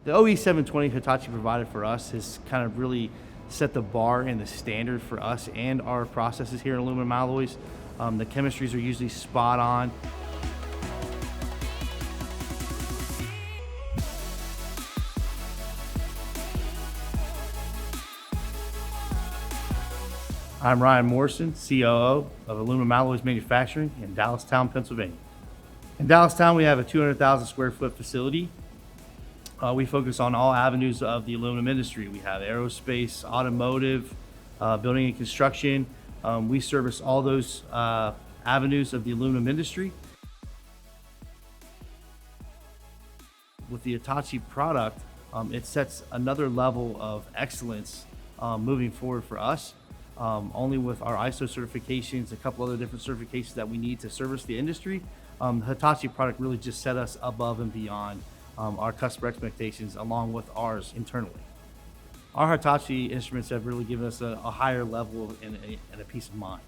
The OE720 Hitachi provided for us has kind of really set the bar and the standard for us and our processes here in aluminum alloys. The chemistries are usually spot on. I'm Ryan Morrison, COO of Aluminum Alloys Manufacturing in Dallastown, Pennsylvania. In Dallastown, we have a 200,000 square foot facility. We focus on all avenues of the aluminum industry. We have aerospace, automotive, building and construction. We service all those avenues of the aluminum industry. With the Hitachi product, it sets another level of excellence moving forward for us. Only with our ISO certifications, a couple other different certifications that we need to service the industry, the Hitachi product really just set us above and beyond our customer expectations along with ours internally. Our Hitachi instruments have really given us a higher level and a peace of mind.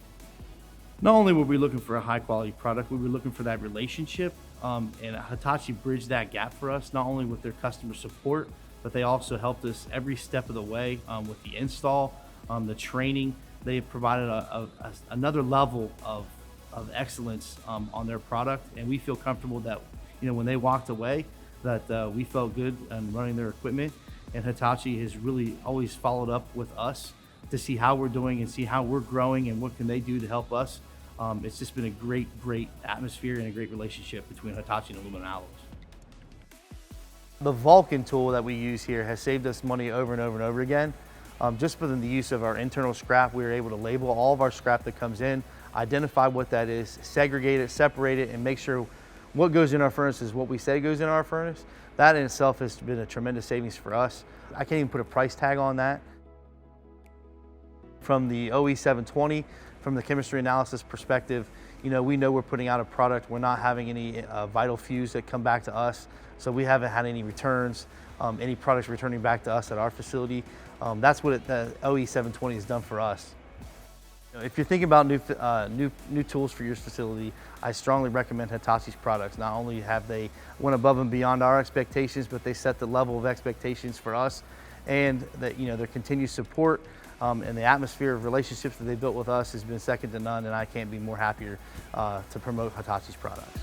Not only were we looking for a high quality product, we were looking for that relationship, and Hitachi bridged that gap for us, not only with their customer support, but they also helped us every step of the way with the install, the training. They have provided another level of excellence on their product, and we feel comfortable that when they walked away, that we felt good in running their equipment. And Hitachi has really always followed up with us to see how we're doing and see how we're growing and what can they do to help us. It's just been a great atmosphere and a great relationship between Hitachi and Aluminum Alloys. The Vulcan tool that we use here has saved us money over and over and over again. Just for the use of our internal scrap, we are able to label all of our scrap that comes in, identify what that is, segregate it, separate it, and make sure what goes in our furnace is what we say goes in our furnace. That in itself has been a tremendous savings for us. I can't even put a price tag on that. From the OE720, from the chemistry analysis perspective, we know we're putting out a product. We're not having any vital fews that come back to us. So we haven't had any returns, any products returning back to us at our facility. That's what the OE720 has done for us. If you're thinking about new tools for your facility, I strongly recommend Hitachi's products. Not only have they went above and beyond our expectations, but they set the level of expectations for us, and that their continued support and the atmosphere of relationships that they built with us has been second to none, and I can't be more happier to promote Hitachi's products.